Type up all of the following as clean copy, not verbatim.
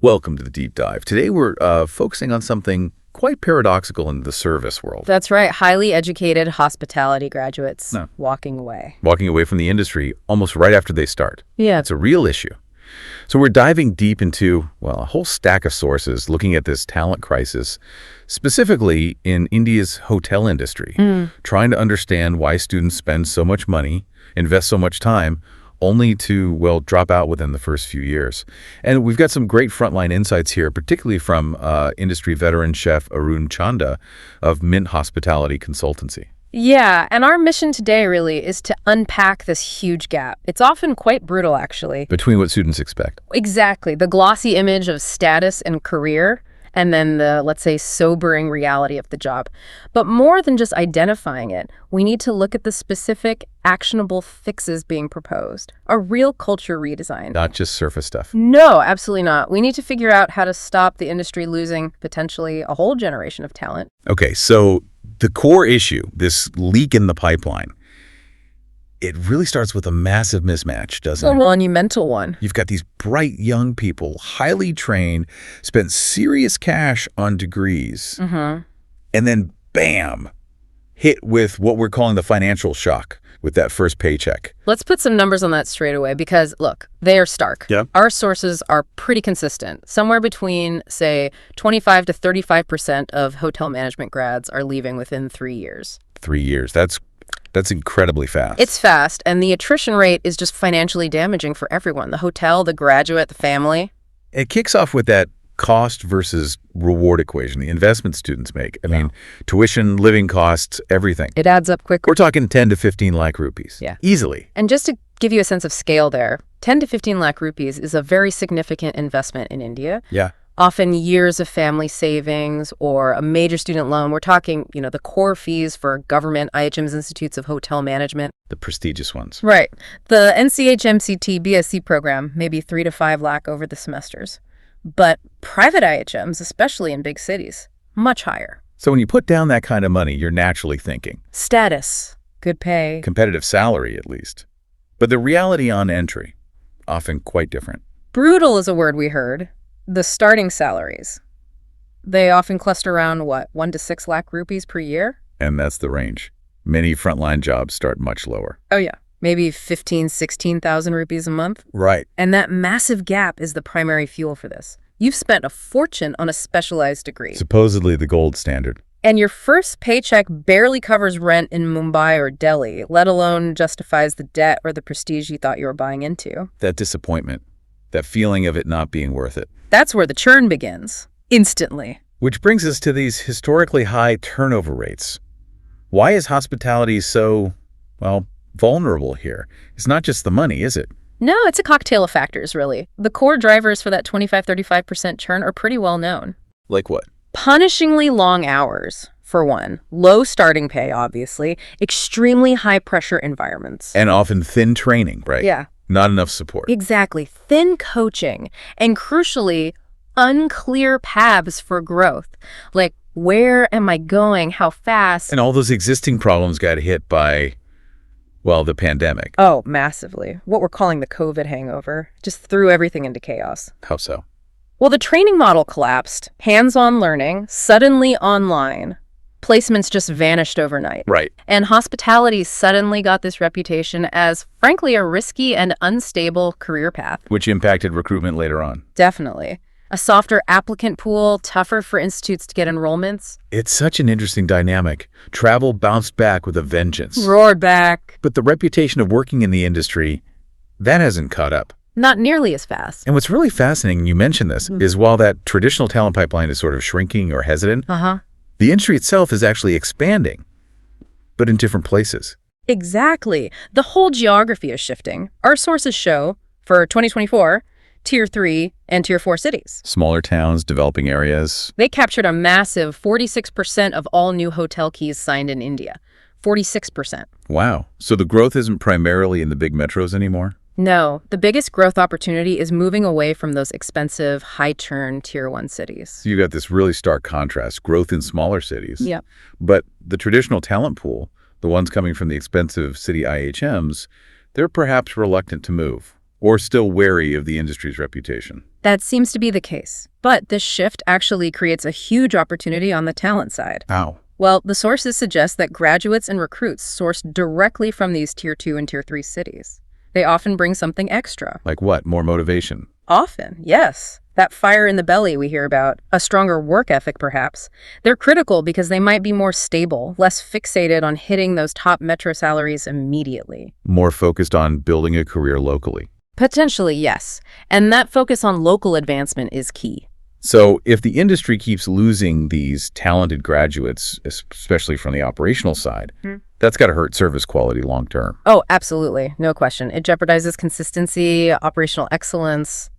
Welcome to the Deep Dive. Today we're focusing on something quite paradoxical in the service world. That's right. Highly educated hospitality graduates No. walking away. Walking away from the industry almost right after they start. Yeah. It's a real issue. So we're diving deep into, well, a whole stack of sources looking at this talent crisis, specifically in India's hotel industry, trying to understand why students spend so much money, invest so much time, only to, well, drop out within the first few years. And we've got some great frontline insights here, particularly from industry veteran Chef Arun Chanda of Hospitality Consultancy. Yeah, and our mission today really is to unpack this huge gap. It's often quite brutal, actually. Between what students expect. Exactly. The glossy image of status and career, and then the, let's say, sobering reality of the job. But more than just identifying it, we need to look at the specific, actionable fixes being proposed. A real culture redesign. Not just surface stuff. No, absolutely not. We need to figure out how to stop the industry losing potentially a whole generation of talent. Okay, so the core issue, this leak in the pipeline, it really starts with a massive mismatch, doesn't A it? monumental one. You've got these bright young people, highly trained, spent serious cash on degrees, and then bam, hit with what we're calling the financial shock with that first paycheck. Let's put some numbers on that straight away because, look, they are stark. Yeah. Our sources are pretty consistent. Somewhere between, say, 25 to 35% of hotel management grads are leaving within 3 years. 3 years. That's incredibly fast. It's fast, and the attrition rate is just financially damaging for everyone. The hotel, the graduate, the family. It kicks off with that cost versus reward equation, the investment students make. I mean, tuition, living costs, everything. It adds up quickly. We're talking 10 to 15 lakh rupees. Yeah. Easily. And just to give you a sense of scale there, 10 to 15 lakh rupees is a very significant investment in India. Yeah. Often years of family savings or a major student loan. We're talking, the core fees for government IHM's Institutes of Hotel Management. The prestigious ones. Right. The NCHMCT BSc program, maybe 3 to 5 lakh over the semesters. But private IHMs, especially in big cities, much higher. So when you put down that kind of money, you're naturally thinking Status, good pay. competitive salary, at least. But the reality on entry, often quite different. Brutal is a word we heard. The starting salaries. They often cluster around, 1 to 6 lakh rupees per year? And that's the range. Many frontline jobs start much lower. Oh, yeah. Maybe 15, 16,000 rupees a month. Right. And that massive gap is the primary fuel for this. You've spent a fortune on a specialized degree. Supposedly the gold standard. And your first paycheck barely covers rent in Mumbai or Delhi, let alone justifies the debt or the prestige you thought you were buying into. That disappointment, that feeling of it not being worth it. That's where the churn begins. Instantly. Which brings us to these historically high turnover rates. Why is hospitality so, vulnerable here? It's not just the money, is it? No, it's a cocktail of factors, really. The core drivers for that 25-35% churn are pretty well known. Like what? Punishingly long hours, for one. Low starting pay, obviously. Extremely high-pressure environments. And often thin training, right? Yeah. Not enough support. Exactly. Thin coaching. And crucially, unclear paths for growth. Like, where am I going? How fast? And all those existing problems got hit by, the pandemic. Oh, massively. What we're calling the COVID hangover. Just threw everything into chaos. How so? Well, the training model collapsed. Hands-on learning, suddenly online. Placements just vanished overnight. Right. And hospitality suddenly got this reputation as, frankly, a risky and unstable career path. Which impacted recruitment later on. Definitely. A softer applicant pool, tougher for institutes to get enrollments. It's such an interesting dynamic. Travel bounced back with a vengeance. Roared back. But the reputation of working in the industry, that hasn't caught up. Not nearly as fast. And what's really fascinating, you mentioned this, is while that traditional talent pipeline is sort of shrinking or hesitant, the industry itself is actually expanding, but in different places. Exactly. The whole geography is shifting. Our sources show, for 2024, Tier 3 and Tier 4 cities. Smaller towns, developing areas. They captured a massive 46% of all new hotel keys signed in India. 46%. Wow. So the growth isn't primarily in the big metros anymore? No, the biggest growth opportunity is moving away from those expensive, high-churn Tier 1 cities. So you got this really stark contrast, growth in smaller cities. Yep. But the traditional talent pool, the ones coming from the expensive city IHMs, they're perhaps reluctant to move or still wary of the industry's reputation. That seems to be the case. But this shift actually creates a huge opportunity on the talent side. How? Well, the sources suggest that graduates and recruits source directly from these Tier 2 and Tier 3 cities. They often bring something extra. Like what? More motivation? Often, yes. That fire in the belly we hear about, a stronger work ethic perhaps. They're critical because they might be more stable, less fixated on hitting those top metro salaries immediately. More focused on building a career locally. Potentially, yes. And that focus on local advancement is key. So if the industry keeps losing these talented graduates, especially from the operational side, that's got to hurt service quality long term. Oh, absolutely. No question. It jeopardizes consistency, operational excellence,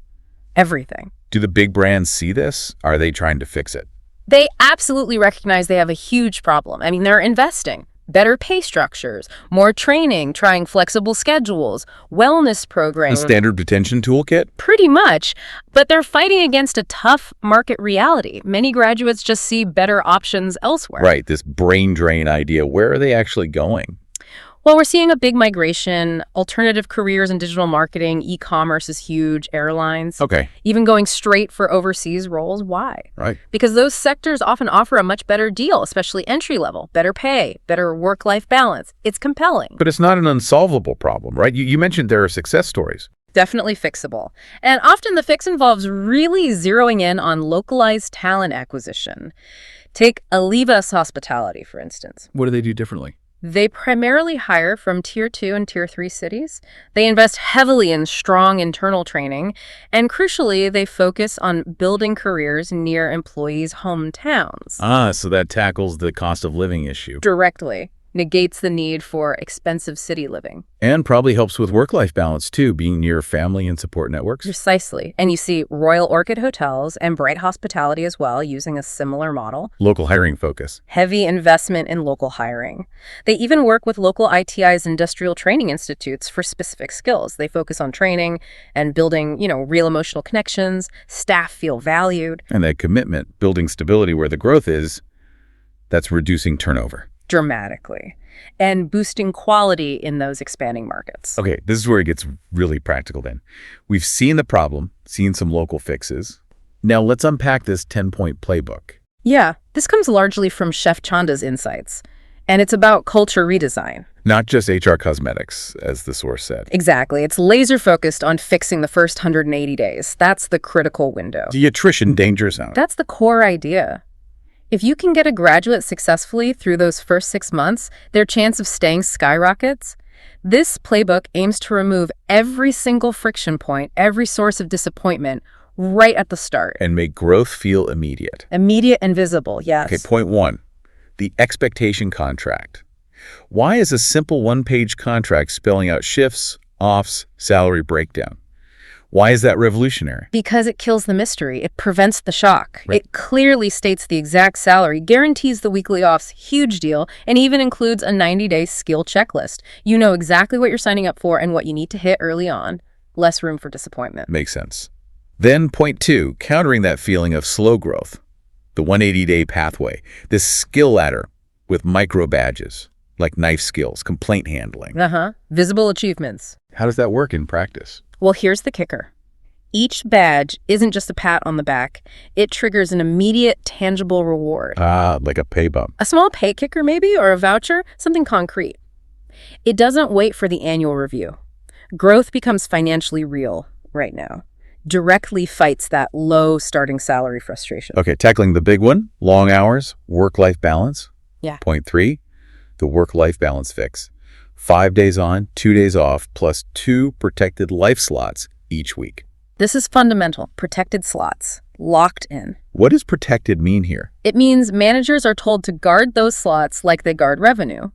everything. Do the big brands see this? Are they trying to fix it? They absolutely recognize they have a huge problem. I mean, they're investing. Better pay structures, more training, trying flexible schedules, wellness programs. The standard retention toolkit? Pretty much. But they're fighting against a tough market reality. Many graduates just see better options elsewhere. Right, this brain drain idea. Where are they actually going? Well, we're seeing a big migration, alternative careers in digital marketing, e-commerce is huge, airlines. Okay. Even going straight for overseas roles. Why? Right. Because those sectors often offer a much better deal, especially entry level, better pay, better work-life balance. It's compelling. But it's not an unsolvable problem, right? You mentioned there are success stories. Definitely fixable. And often the fix involves really zeroing in on localized talent acquisition. Take Alivas Hospitality, for instance. What do they do differently? They primarily hire from Tier 2 and Tier 3 cities. They invest heavily in strong internal training. And crucially, they focus on building careers near employees' hometowns. So that tackles the cost of living issue. Directly. Negates the need for expensive city living. And probably helps with work-life balance, too, being near family and support networks. Precisely. And you see Royal Orchid Hotels and Bright Hospitality as well using a similar model. Local hiring focus. Heavy investment in local hiring. They even work with local ITI's industrial training institutes for specific skills. They focus on training and building, real emotional connections. Staff feel valued. And that commitment, building stability where the growth is, that's reducing turnover. Dramatically, and boosting quality in those expanding markets. Okay, this is where it gets really practical then. We've seen the problem, seen some local fixes. Now let's unpack this 10-point playbook. Yeah, this comes largely from Chef Chanda's insights, and it's about culture redesign. Not just HR cosmetics, as the source said. Exactly. It's laser focused on fixing the first 180 days. That's the critical window. The attrition danger zone. That's the core idea. If you can get a graduate successfully through those first 6 months, their chance of staying skyrockets. This playbook aims to remove every single friction point, every source of disappointment right at the start. And make growth feel immediate. Immediate and visible, yes. Okay, point 1, the expectation contract. Why is a simple one-page contract spelling out shifts, offs, salary breakdown? Why is that revolutionary? Because it kills the mystery. It prevents the shock. Right. It clearly states the exact salary, guarantees the weekly offs, huge deal, and even includes a 90-day skill checklist. You know exactly what you're signing up for and what you need to hit early on. Less room for disappointment. Makes sense. Then point 2, countering that feeling of slow growth. The 180-day pathway. This skill ladder with micro badges, like knife skills, complaint handling. Visible achievements. How does that work in practice? Well, here's the kicker. Each badge isn't just a pat on the back. It triggers an immediate, tangible reward. Like a pay bump. A small pay kicker maybe, or a voucher, something concrete. It doesn't wait for the annual review. Growth becomes financially real right now. Directly fights that low starting salary frustration. Okay, tackling the big one, long hours, work-life balance. Yeah. Point 3, the work-life balance fix. 5 days on, 2 days off, plus 2 protected life slots each week. This is fundamental. Protected slots. Locked in. What does protected mean here? It means managers are told to guard those slots like they guard revenue.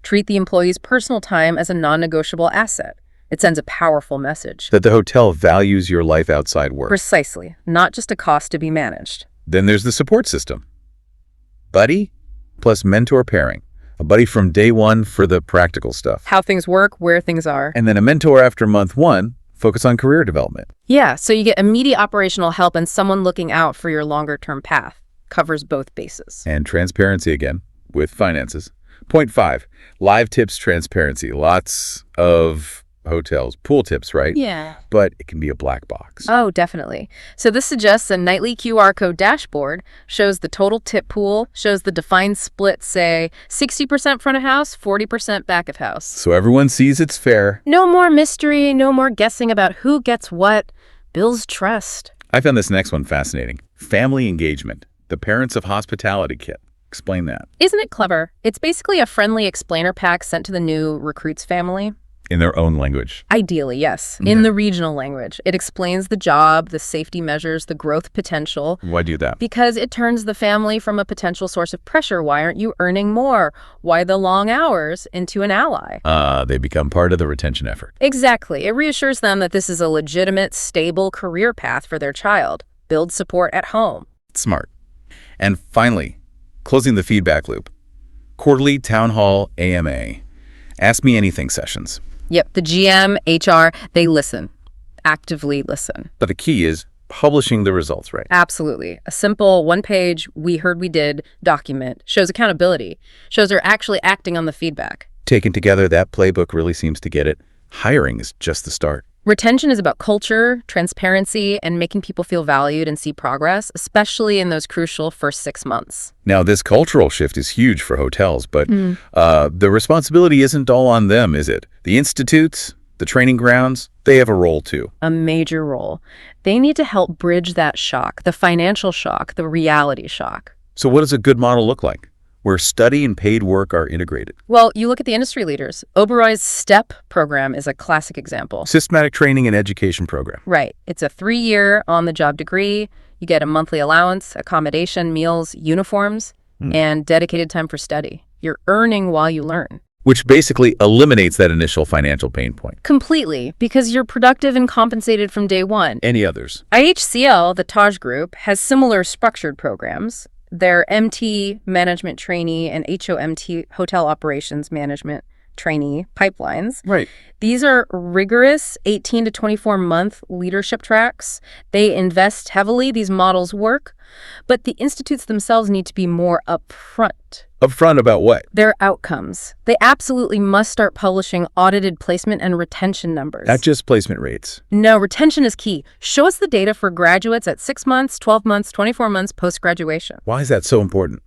Treat the employee's personal time as a non-negotiable asset. It sends a powerful message. That the hotel values your life outside work. Precisely. Not just a cost to be managed. Then there's the support system. Buddy plus mentor pairing. A buddy from day 1 for the practical stuff. How things work, where things are. And then a mentor after month 1, focus on career development. Yeah, so you get immediate operational help and someone looking out for your longer-term path. Covers both bases. And transparency again, with finances. Point 5, live tips transparency. Lots of hotels, pool tips, right? Yeah. But it can be a black box. Oh, definitely. So this suggests a nightly QR code dashboard, shows the total tip pool, shows the defined split, say 60% front of house, 40% back of house. So everyone sees it's fair. No more mystery, no more guessing about who gets what. Builds trust. I found this next one fascinating. Family engagement, the parents of hospitality kit. Explain that. Isn't it clever? It's basically a friendly explainer pack sent to the new recruits family. In their own language. Ideally, yes. In the regional language. It explains the job, the safety measures, the growth potential. Why do that? Because it turns the family from a potential source of pressure. Why aren't you earning more? Why the long hours? Into an ally. They become part of the retention effort. Exactly. It reassures them that this is a legitimate, stable career path for their child. Build support at home. Smart. And finally, closing the feedback loop. Quarterly Town Hall AMA. Ask Me Anything sessions. Yep, the GM, HR, they listen. Actively listen. But the key is publishing the results, right? Absolutely. A simple one-page, we heard we did document shows accountability, shows they're actually acting on the feedback. Taken together, that playbook really seems to get it. Hiring is just the start. Retention is about culture, transparency, and making people feel valued and see progress, especially in those crucial first 6 months. Now, this cultural shift is huge for hotels, but the responsibility isn't all on them, is it? The institutes, the training grounds, they have a role too. A major role. They need to help bridge that shock, the financial shock, the reality shock. So what does a good model look like, where study and paid work are integrated? Well, you look at the industry leaders. Oberoi's STEP program is a classic example. Systematic training and education program. Right. It's a 3-year on-the-job degree. You get a monthly allowance, accommodation, meals, uniforms, and dedicated time for study. You're earning while you learn. Which basically eliminates that initial financial pain point. Completely, because you're productive and compensated from day one. Any others? IHCL, the Taj Group, has similar structured programs. Their MT management trainee and HOMT hotel operations management trainee pipelines. Right. These are rigorous 18 to 24-month leadership tracks. They invest heavily. These models work, but the institutes themselves need to be more upfront. Upfront about what? Their outcomes. They absolutely must start publishing audited placement and retention numbers. Not just placement rates. No, retention is key. Show us the data for graduates at 6 months, 12 months, 24 months post-graduation. Why is that so important?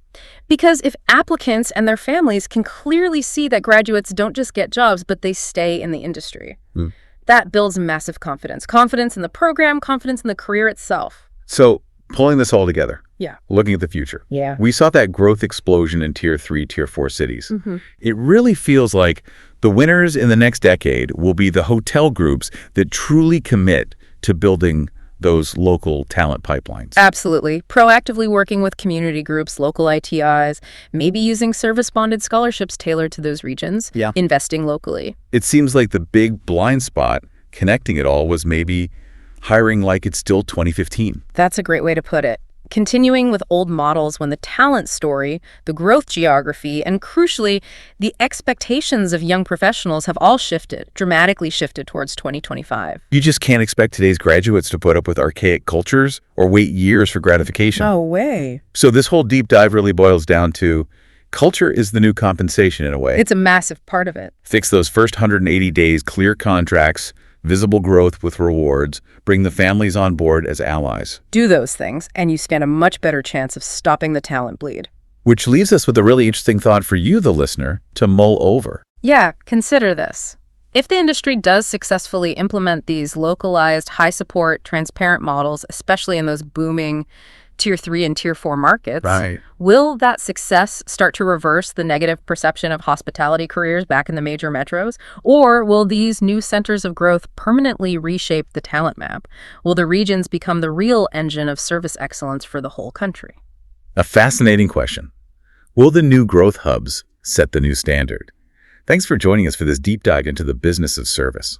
Because if applicants and their families can clearly see that graduates don't just get jobs, but they stay in the industry, that builds massive confidence. Confidence in the program, confidence in the career itself. So, pulling this all together. Yeah. Looking at the future. Yeah. We saw that growth explosion in Tier 3, Tier 4 cities. It really feels like the winners in the next decade will be the hotel groups that truly commit to building those local talent pipelines. Absolutely. Proactively working with community groups, local ITIs, maybe using service-bonded scholarships tailored to those regions, investing locally. It seems like the big blind spot connecting it all was maybe hiring like it's still 2015. That's a great way to put it. Continuing with old models when the talent story, the growth geography, and crucially, the expectations of young professionals have all shifted, dramatically shifted towards 2025. You just can't expect today's graduates to put up with archaic cultures or wait years for gratification. No way. So this whole deep dive really boils down to culture is the new compensation in a way. It's a massive part of it. Fix those first 180 days, clear contracts, visible growth with rewards, bring the families on board as allies. Do those things, and you stand a much better chance of stopping the talent bleed. Which leaves us with a really interesting thought for you, the listener, to mull over. Yeah, consider this. If the industry does successfully implement these localized, high-support, transparent models, especially in those booming Tier 3 and Tier 4 markets, will that success start to reverse the negative perception of hospitality careers back in the major metros? Or will these new centers of growth permanently reshape the talent map? Will the regions become the real engine of service excellence for the whole country? A fascinating question. Will the new growth hubs set the new standard? Thanks for joining us for this deep dive into the business of service.